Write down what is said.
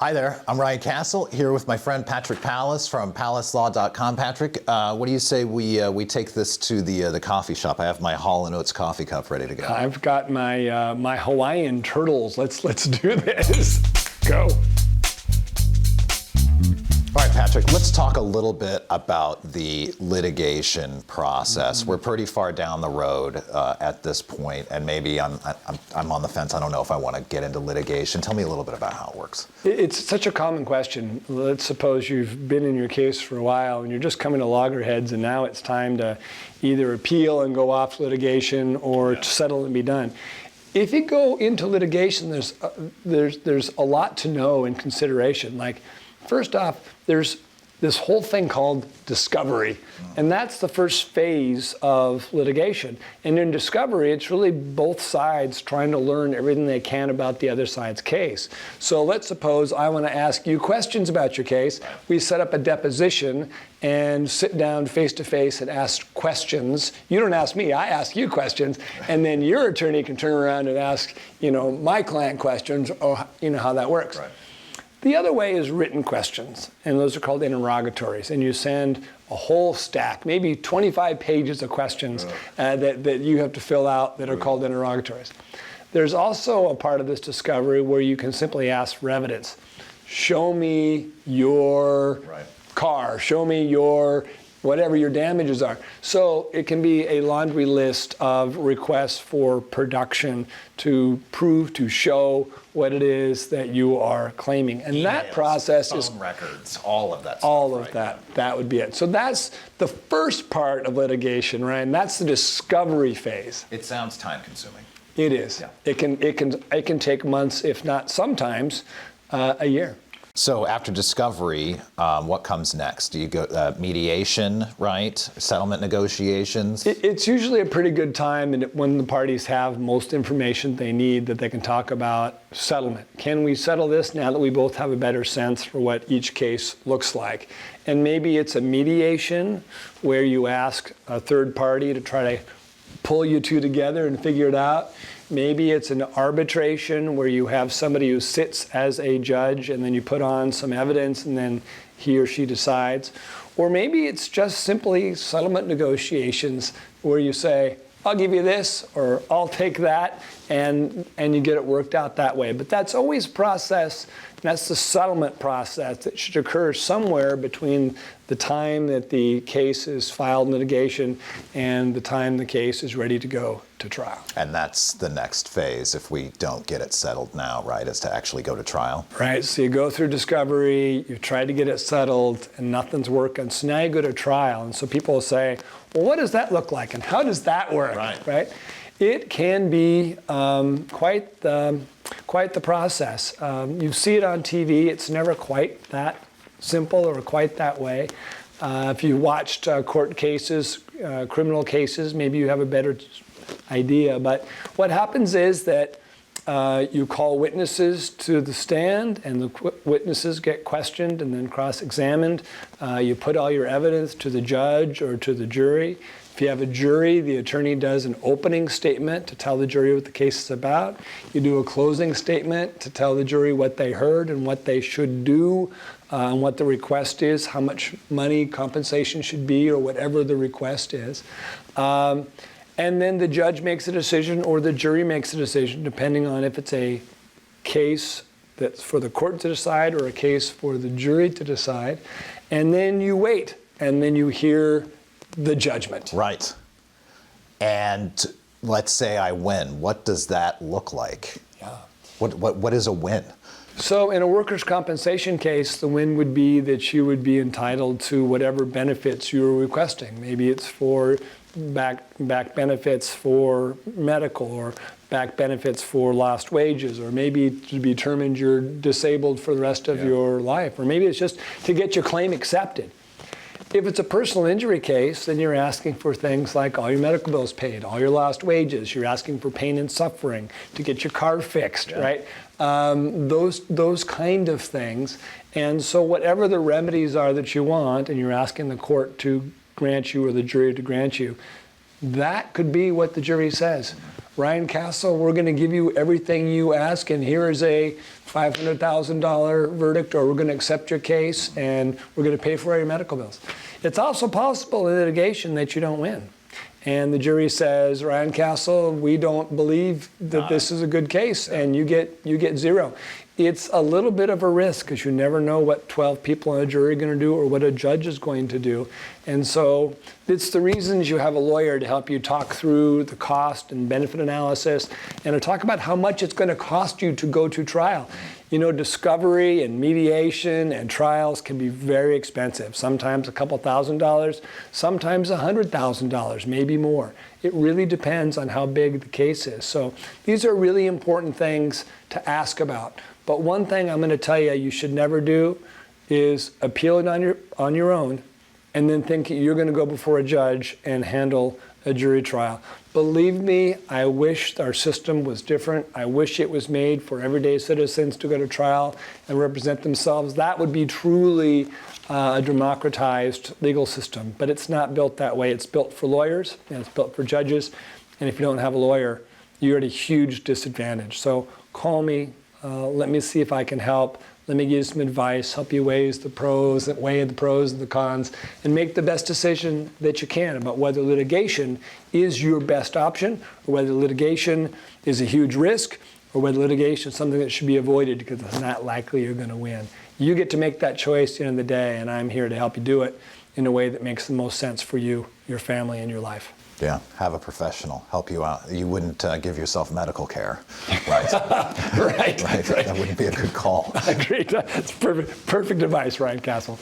Hi there, I'm Ryan Castle here with my friend Patrick Pallas from PallasLaw.com. Patrick, what do you say we take this to the coffee shop? I have my Hall & Oates coffee cup ready to go. I've got my my Hawaiian turtles. Let's do this. Go. All right, Patrick, let's talk a little bit about the litigation process. We're pretty far down the road at this point, and maybe I'm on the fence. I don't know if I want to get into litigation. Tell me a little bit about how it works. It's such a common question. Let's suppose you've been in your case for a while and you're just coming to loggerheads, and now it's time to either appeal and go off litigation or to settle and be done. If you go into litigation, there's a lot to know and consideration. Like, first off, there's this whole thing called discovery, and that's the first phase of litigation. And in discovery, it's really both sides trying to learn everything they can about the other side's case. So let's suppose I want to ask you questions about your case. We set up a deposition and sit down face to face and ask questions. You don't ask me, I ask you questions, and then your attorney can turn around and ask, my client questions, or how that works. Right. The other way is written questions, and those are called interrogatories. And you send a whole stack, maybe 25 pages of questions that you have to fill out that are called interrogatories. There's also a part of this discovery where you can simply ask for evidence. Show me your car, show me your whatever your damages are. So it can be a laundry list of requests for production to prove, to show what it is that you are claiming. And that process is records, all of that stuff. All of that. That would be it. So that's the first part of litigation, right? And that's the discovery phase. It sounds time consuming. It is. Yeah. It can take months, if not sometimes a year. So after discovery, what comes next? Do you go mediation, right? Settlement negotiations? It's usually a pretty good time when the parties have most information they need that they can talk about settlement. Can we settle this now that we both have a better sense for what each case looks like? And maybe it's a mediation where you ask a third party to try to pull you two together and figure it out. Maybe it's an arbitration where you have somebody who sits as a judge and then you put on some evidence and then he or she decides. Or maybe it's just simply settlement negotiations where you say, I'll give you this or I'll take that, and you get it worked out that way. But that's always a process. That's the settlement process that should occur somewhere between the time that the case is filed in litigation and the time the case is ready to go to trial. And that's the next phase if we don't get it settled now, right, is to actually go to trial? Right, so you go through discovery, you try to get it settled, and nothing's working. So now you go to trial. And so people will say, well, what does that look like and how does that work, right? It can be quite the process. You see it on TV. It's never quite that simple or quite that way. If you watched court cases, criminal cases, maybe you have a better idea. But what happens is that you call witnesses to the stand, and the witnesses get questioned and then cross-examined. You put all your evidence to the judge or to the jury. If you have a jury, the attorney does an opening statement to tell the jury what the case is about. You do a closing statement to tell the jury what they heard and what they should do, and what the request is, how much money compensation should be, or whatever the request is. And then the judge makes a decision or the jury makes a decision, depending on if it's a case that's for the court to decide or a case for the jury to decide. And then you wait, and then you hear the judgment. Right. And let's say I win. What does that look like? Yeah. What is a win? So in a workers' compensation case, the win would be that you would be entitled to whatever benefits you were requesting. Maybe it's for back benefits for medical, or back benefits for lost wages, or maybe to be determined you're disabled for the rest of your life, or maybe it's just to get your claim accepted. If it's a personal injury case, then you're asking for things like all your medical bills paid, all your lost wages. You're asking for pain and suffering to get your car fixed, right? Those kind of things. And so whatever the remedies are that you want, and you're asking the court to grant you or the jury to grant you, that could be what the jury says. Ryan Castle, we're going to give you everything you ask, and here is a $500,000 verdict, or we're going to accept your case, and we're going to pay for all your medical bills. It's also possible in litigation that you don't win. And the jury says, Ryan Castle, we don't believe that this is a good case, and you get zero. It's a little bit of a risk because you never know what 12 people on a jury are going to do or what a judge is going to do. And so it's the reasons you have a lawyer to help you talk through the cost and benefit analysis and to talk about how much it's going to cost you to go to trial. You know, discovery and mediation and trials can be very expensive. Sometimes a couple $1,000s, sometimes $100,000, maybe more. It really depends on how big the case is. So these are really important things to ask about. But one thing I'm going to tell you you should never do is appeal it on your own and then think you're going to go before a judge and handle a jury trial. Believe me, I wish our system was different. I wish it was made for everyday citizens to go to trial and represent themselves. That would be truly a democratized legal system. But it's not built that way. It's built for lawyers and it's built for judges. And if you don't have a lawyer, you're at a huge disadvantage. So call me. Let me see if I can help. Let me give you some advice, help you weigh the pros and the cons, and make the best decision that you can about whether litigation is your best option, or whether litigation is a huge risk, or whether litigation is something that should be avoided because it's not likely you're going to win. You get to make that choice at the end of the day, and I'm here to help you do it in a way that makes the most sense for you, your family, and your life. Yeah, have a professional help you out. You wouldn't give yourself medical care, right? Right. That wouldn't be a good call. Agreed. That's perfect advice, Ryan Castle.